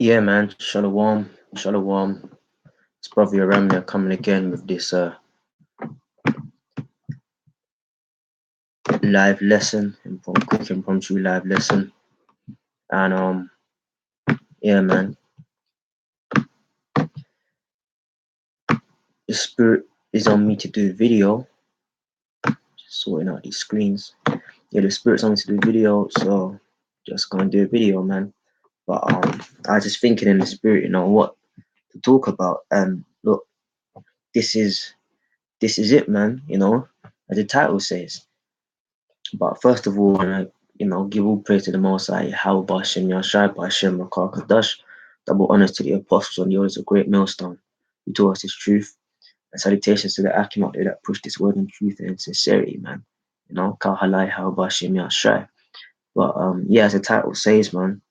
Yeah, man. Shalom, shalom. It's Brother Aramia coming again with this live lesson, quick impromptu live lesson. And yeah, man. The spirit is on me to do video. Just sorting out these screens. Yeah, the spirit's on me to do video, so just gonna do a video, man. But I was just thinking in the spirit, what to talk about. And look, this is it, man. As the title says. But first of all, I give all praise to the Most High, How Bashem Yashai Bashem Rakar Kadash, double honors to the apostles and the orders of great millstone, who taught us this truth, and salutations to the Akim out there that pushed this word in truth and in sincerity, man. Kal Halai How Bashem Yashai. But yeah, as the title says, man,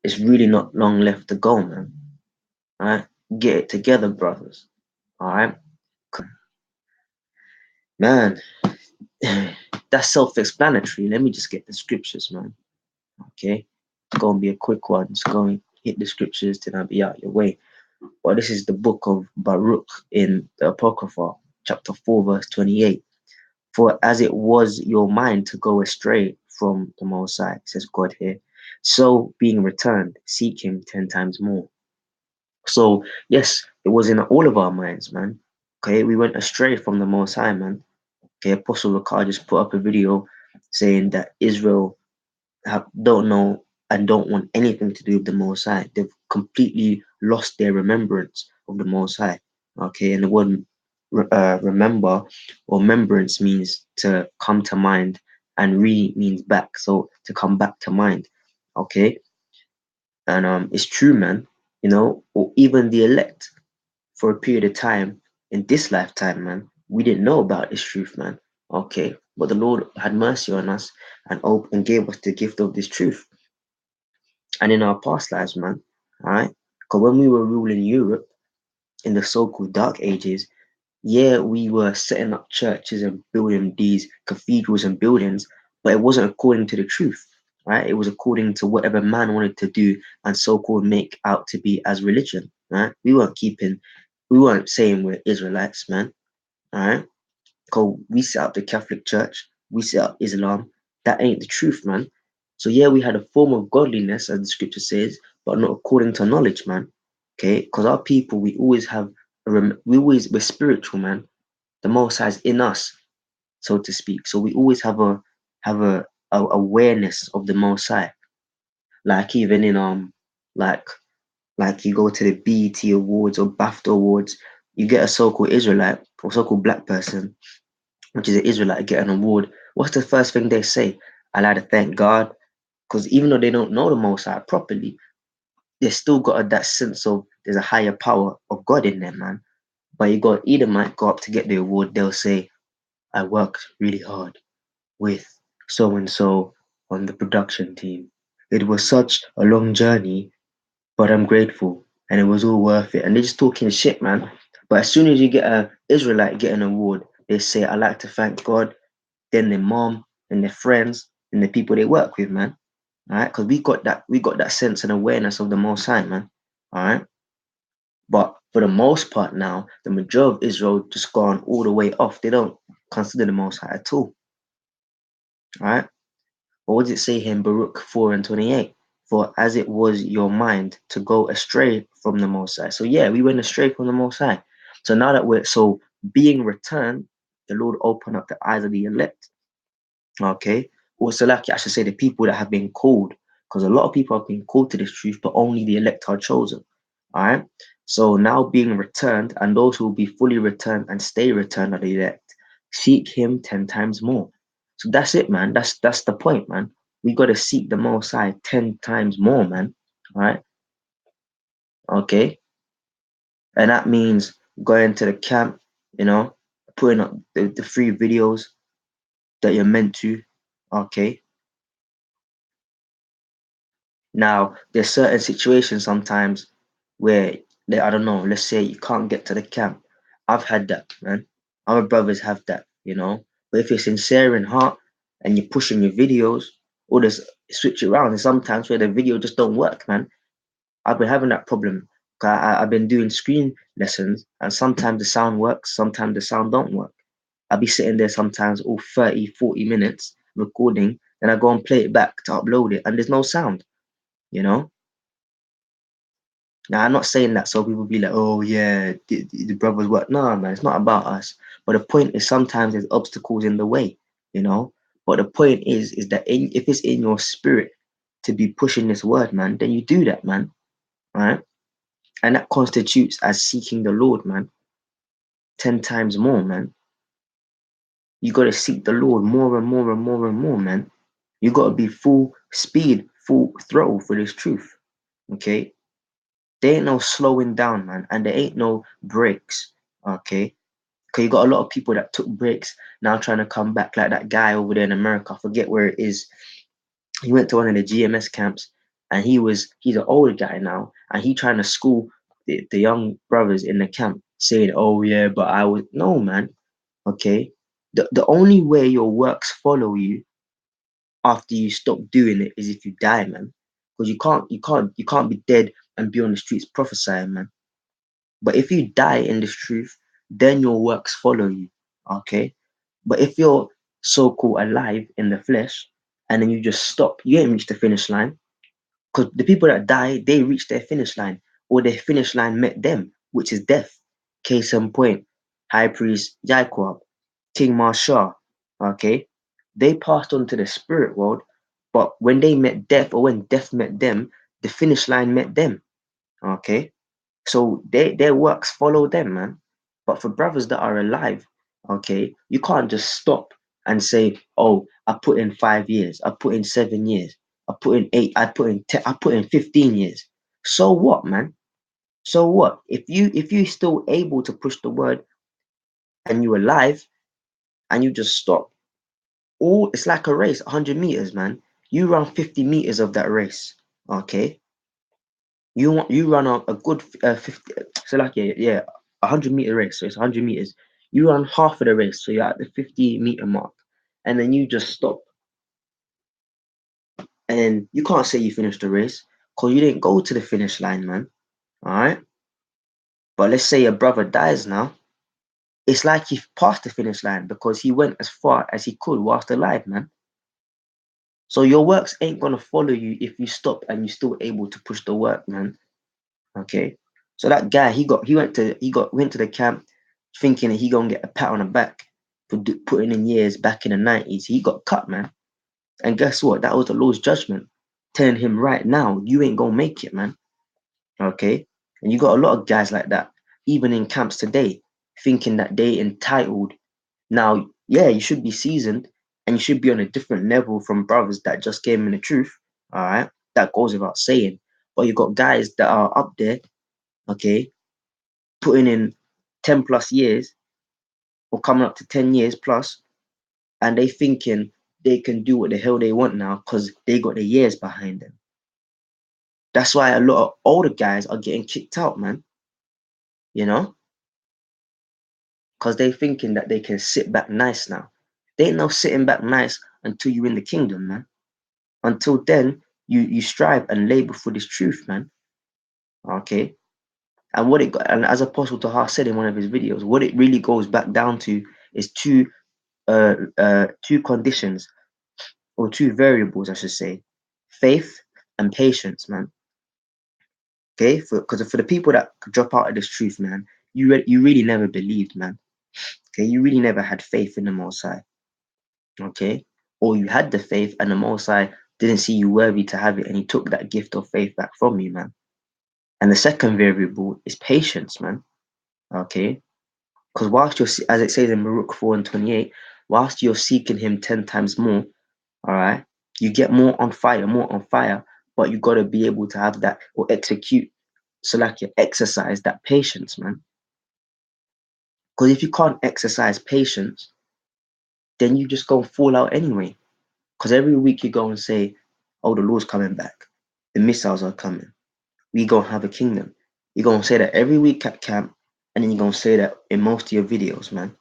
it's really not long left to go, man. Alright? Get it together, brothers. Alright? Man, that's self-explanatory. Let me just get the scriptures, man. Okay, it's gonna be a quick one. It's going to hit the scriptures, then I'll be out your way. Well, this is the book of Baruch in the Apocrypha, chapter 4, verse 28. For as it was your mind to go astray from the Most High, says God here, so being returned, seek him 10 times more. So, yes, it was in all of our minds, man. Okay, we went astray from the Most High, man. Okay, Apostle Ricard just put up a video saying that Israel don't know and don't want anything to do with the Most High. They've completely lost their remembrance of the Most High. Okay, and the word remember or remembrance means to come to mind, and means back. So to come back to mind. Okay, and it's true, man. Or even the elect for a period of time in this lifetime, man, we didn't know about this truth, man. Okay, but the Lord had mercy on us and gave us the gift of this truth. And in our past lives, man, all right? Because when we were ruling Europe in the so-called Dark Ages, yeah, we were setting up churches and building these cathedrals and buildings, but it wasn't according to the truth, right? It was according to whatever man wanted to do and so-called make out to be as religion, right? We weren't saying we're Israelites, man, all right? Because we set up the Catholic Church, we set up Islam. That ain't the truth, man. So yeah, we had a form of godliness, as the scripture says, but not according to knowledge, man. Okay, because our people, we're spiritual, man. The Most High is in us, so to speak. So we always have a awareness of the Most High. Like even in like like you go to the BET Awards or BAFTA Awards, you get a so-called Israelite or so-called black person, which is an Israelite, get an award. What's the first thing they say? I like to thank God, because even though they don't know the Most High properly, they still got that sense of there's a higher power of God in them, man. But you got Edomite go up to get the award, they'll say, I worked really hard with so and so on the production team. It was such a long journey, but I'm grateful and it was all worth it. And they're just talking shit, man. But as soon as you get an Israelite get an award, they say, I like to thank God, then their mom and their friends and the people they work with, man. All right, because we got that sense and awareness of the Most High, man. All right, but for the most part now, the majority of Israel just gone all the way off. They don't consider the Most High at all. All right, what does it say here in Baruch 4:28? For as it was your mind to go astray from the Most High. So yeah, we went astray from the Most High. So now that we're being returned, the Lord opened up the eyes of the elect. Okay, or Salaki, I should say the people that have been called, because a lot of people have been called to this truth, but only the elect are chosen. All right, so now being returned, and those who will be fully returned and stay returned are the elect, seek him 10 times more. So that's it, man. That's the point, man. We got to seek the Most High 10 times more, man. All right, okay, and that means going to the camp, putting up the free videos that you're meant to. Okay, now, there's certain situations sometimes where, I don't know, let's say you can't get to the camp. I've had that, man. Our brothers have that, But if you're sincere in heart and you're pushing your videos, or just switch it around, and sometimes where the video just don't work, man. I've been having that problem. I've been doing screen lessons, and sometimes the sound works, sometimes the sound don't work. I'll be sitting there sometimes all 30, 40 minutes recording, and I go and play it back to upload it, and there's no sound, you know? Now, I'm not saying that so people be like, oh, yeah, the brothers work. No, man, it's not about us. But the point is sometimes there's obstacles in the way, you know? But the point is that if it's in your spirit to be pushing this word, man, then you do that, man, right? And that constitutes as seeking the Lord, man, 10 times more, man. You got to seek the Lord more and more and more and more, man. You got to be full speed, full throttle for this truth, okay? There ain't no slowing down, man, and there ain't no breaks, okay? Because you got a lot of people that took breaks now trying to come back, like that guy over there in America. I forget where it is. He went to one of the GMS camps, and he's an older guy now, and he trying to school the young brothers in the camp, saying, "Oh yeah, but I was no, man." Okay, the only way your works follow you after you stop doing it is if you die, man. Because you can't be dead and be on the streets prophesying, man. But if you die in this truth, then your works follow you. Okay. But if you're so-called alive in the flesh and then you just stop, you ain't reached the finish line. Because the people that die, they reach their finish line, or their finish line met them, which is death. Case in point, High Priest Jacob, King Marshall, okay? They passed on to the spirit world, but when they met death, or when death met them, the finish line met them, okay? So their works follow them, man. But for brothers that are alive, okay, you can't just stop and say, "Oh, I put in 5 years, I put in 7 years, I put in 8, I put in 10, I put in 15 years." So what, man? So what? If you still able to push the word and you're alive and you just stop, all it's like a race, 100 meters, man. You run 50 meters of that race, okay? You run a good 50, so like yeah 100 meter race, so it's 100 meters. You run half of the race, so you're at the 50-meter mark, and then you just stop, and you can't say you finished the race because you didn't go to the finish line, man. All right, but let's say your brother dies now. It's like he passed the finish line because he went as far as he could whilst alive, man. So your works ain't gonna follow you if you stop and you're still able to push the work, man. Okay. So that guy, went to the camp thinking that he gonna get a pat on the back for putting in years back in the 90s. He got cut, man. And guess what? That was the Lord's judgment, telling him right now, you ain't gonna make it, man. Okay. And you got a lot of guys like that, even in camps today, thinking that they entitled. Now, yeah, you should be seasoned and you should be on a different level from brothers that just came in the truth. All right. That goes without saying. But you got guys that are up there, okay, putting in 10 plus years or coming up to 10 years plus, and they thinking they can do what the hell they want now because they got the years behind them. That's why a lot of older guys are getting kicked out, man. You know, because they thinking that they can sit back nice now. They ain't no sitting back nice until you in the kingdom, man. Until then, you strive and labor for this truth, man. Okay. And what it got, and as Apostle Tahar said in one of his videos, what it really goes back down to is two conditions, or two variables, I should say: faith and patience, man. Okay, because for the people that drop out of this truth, man, you really never believed, man. Okay, you really never had faith in the Most High. Okay, or you had the faith and the Most High didn't see you worthy to have it, and He took that gift of faith back from you, man. And the second variable is patience, man. Okay, because whilst you're, as it says in Baruch 4:28, whilst you're seeking Him 10 times more, all right, you get more on fire, but you got to be able to have that or execute, so like you exercise that patience, man. Because if you can't exercise patience, then you just go and fall out anyway. Because every week you go and say, "Oh, the Lord's coming back, the missiles are coming, we gonna have a kingdom." You're gonna say that every week at camp, and then you're gonna say that in most of your videos, man.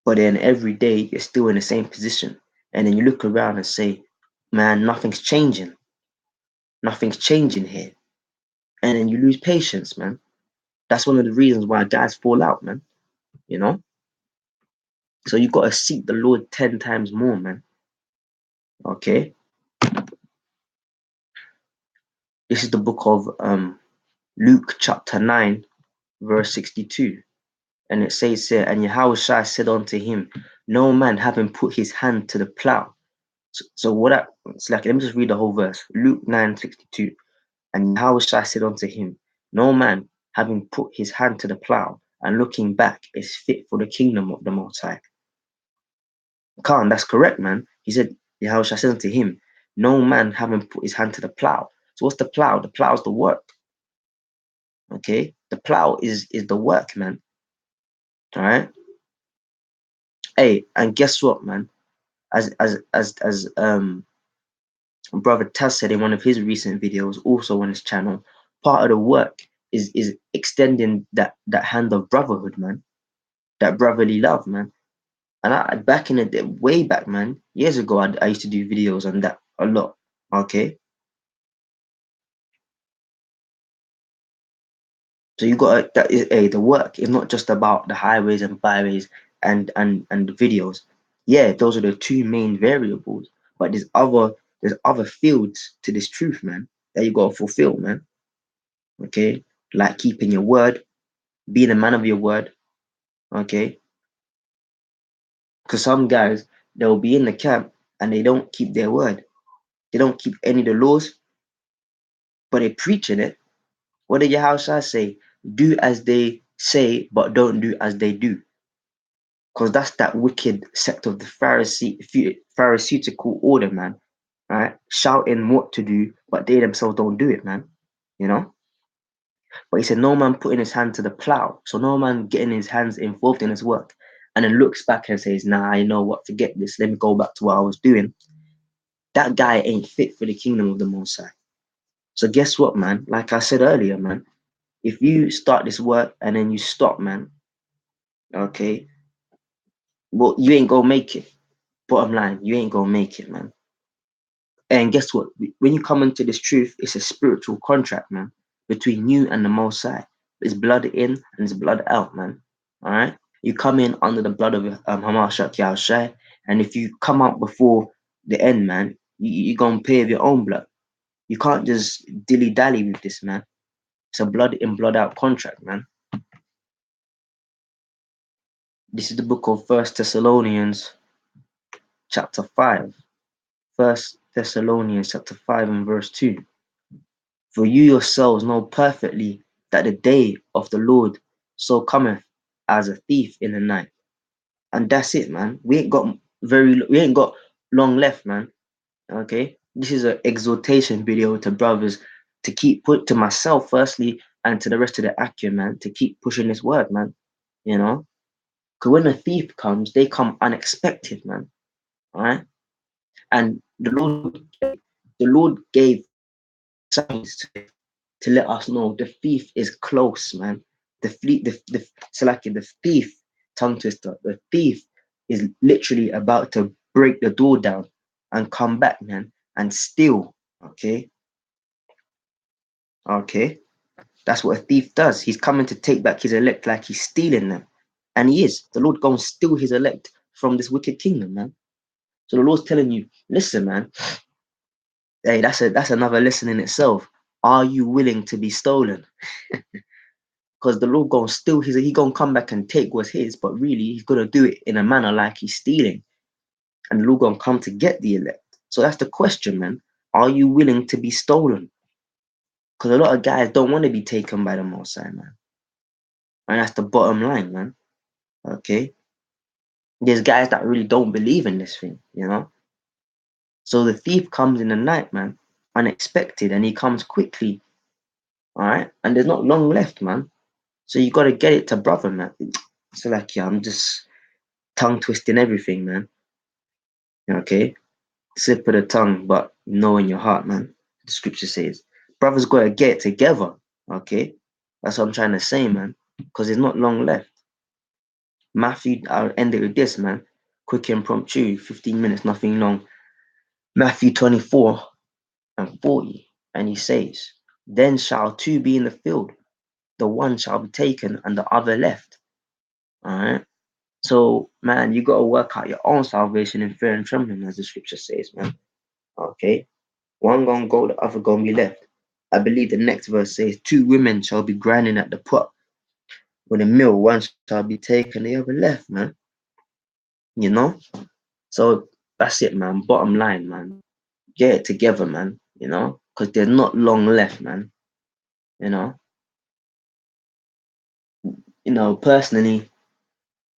But then every day you're still in the same position, and then you look around and say, "Man, nothing's changing. Nothing's changing here." and then you lose patience, man. That's one of the reasons why guys fall out, man. You know? So you gotta seek the Lord 10 times more, man. Okay. This is the book of Luke chapter 9, verse 62. And it says here, and Yahushua said unto him, no man having put his hand to the plow. So what I, it's like, let me just read the whole verse. Luke 9:62. And Yahushua said unto him, no man having put his hand to the plow and looking back is fit for the kingdom of the Most High. Khan, that's correct, man. He said, Yahushua said unto him, no man having put his hand to the plow. So what's the plow? The plow is the work. Okay, the plow is the work, man. All right. Hey, and guess what, man? As brother Taz said in one of his recent videos, also on his channel, part of the work is extending that hand of brotherhood, man, that brotherly love, man. And I back in the day, way back, man, years ago, I used to do videos on that a lot. Okay, so you got that is the work is not just about the highways and byways and the videos. Yeah, those are the two main variables, but there's other fields to this truth, man, that you gotta fulfill, man. Okay, like keeping your word, being a man of your word. Okay, because some guys, they'll be in the camp and they don't keep their word. They don't keep any of the laws, but they're preaching it. What did your house say? Do as they say, but don't do as they do. Because that's that wicked sect of the Pharisaical order, man. Right? Shouting what to do, but they themselves don't do it, man. You know? But he said, no man putting his hand to the plow. So no man getting his hands involved in his work. And then looks back and says, nah, you know what, forget this. Let me go back to what I was doing. That guy ain't fit for the kingdom of the Most High. So guess what, man? Like I said earlier, man, if you start this work and then you stop, man, okay, well, you ain't gonna make it. Bottom line, you ain't gonna make it, man. And guess what? When you come into this truth, it's a spiritual contract, man, between you and the Most High. It's blood in and it's blood out, man. All right? You come in under the blood of Hamashiach Yahushua, and if you come out before the end, man, you're going to pay with your own blood. You can't just dilly-dally with this, man. It's a blood in, blood out contract, man. This is the book of First Thessalonians chapter 5. First Thessalonians chapter 5 and verse 2. For you yourselves know perfectly that the day of the Lord so cometh as a thief in the night. And that's it, man. We ain't got long left, man. Okay. This is an exhortation video to brothers to keep put to myself firstly and to the rest of the Akia, man, to keep pushing this word, man. You know? Because when a thief comes, they come unexpected, man. All right. And the Lord gave signs to let us know the thief is close, man. The thief, tongue twister, the thief is literally about to break the door down and come back, man, and steal. Okay. Okay. That's what a thief does. He's coming to take back his elect like he's stealing them. And he is. The Lord going to steal his elect from this wicked kingdom, man. So the Lord's telling you, listen, man. Hey, that's another lesson in itself. Are you willing to be stolen? Because the Lord gonna steal he gonna come back and take what's his, but really he's gonna do it in a manner like he's stealing. And the Lord gonna come to get the elect. So that's the question, man. Are you willing to be stolen? Because a lot of guys don't want to be taken by the Most High, man. And that's the bottom line, man. Okay. There's guys that really don't believe in this thing, you know. So the thief comes in the night, man, unexpected, and he comes quickly. All right. And there's not long left, man. So you gotta get it to brother, man. So like, yeah, I'm just tongue twisting everything, man. Okay. Slip of the tongue, but know in your heart, man. The scripture says, brothers gotta get it together. Okay. That's what I'm trying to say, man. Because there's not long left. Matthew, I'll end it with this, man. Quick impromptu, 15 minutes, nothing long. Matthew 24 and 40. And he says, Then shall two be in the field, the one shall be taken and the other left. All right. So, man, you got to work out your own salvation in fear and trembling, as the scripture says, man. Okay. One gonna go, the other gonna be left. I believe the next verse says, two women shall be grinding at the pot. With a mill, one shall be taken, the other left, man. You know? So that's it, man. Bottom line, man. Get it together, man. You know? Because there's not long left, man. You know? Personally,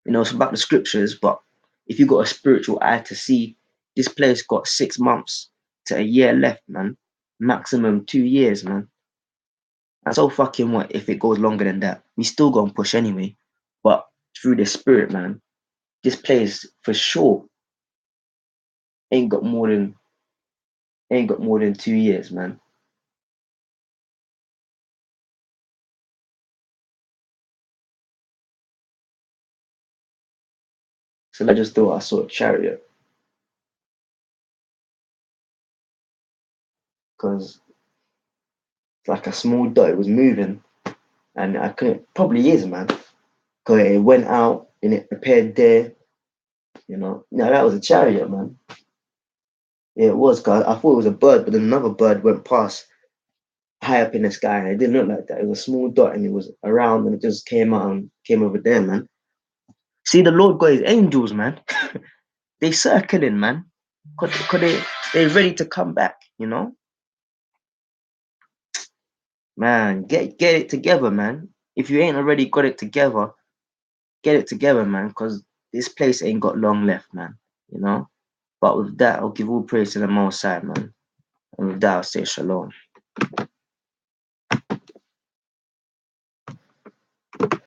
it's about the scriptures, but if you got a spiritual eye to see, this place got 6 months to a year left, man. Maximum 2 years, man. And so fucking what if it goes longer than that? We still gonna push anyway. But through the spirit, man, this place for sure ain't got more than 2 years, man. So I just thought I saw a chariot because it's like a small dot. It was moving, and I couldn't. Probably is, man. Because it went out and it appeared there. No, that was a chariot, man. Yeah, it was. Cause I thought it was a bird, but then another bird went past high up in the sky, and it didn't look like that. It was a small dot, and it was around, and it just came out and came over there, man. See, the Lord got his angels, man. They circling, man. Could they ready to come back, Man, get it together, man. If you ain't already got it together, get it together, man, because this place ain't got long left, man. But with that, I'll give all praise to the Most High, man. And with that, I'll say shalom.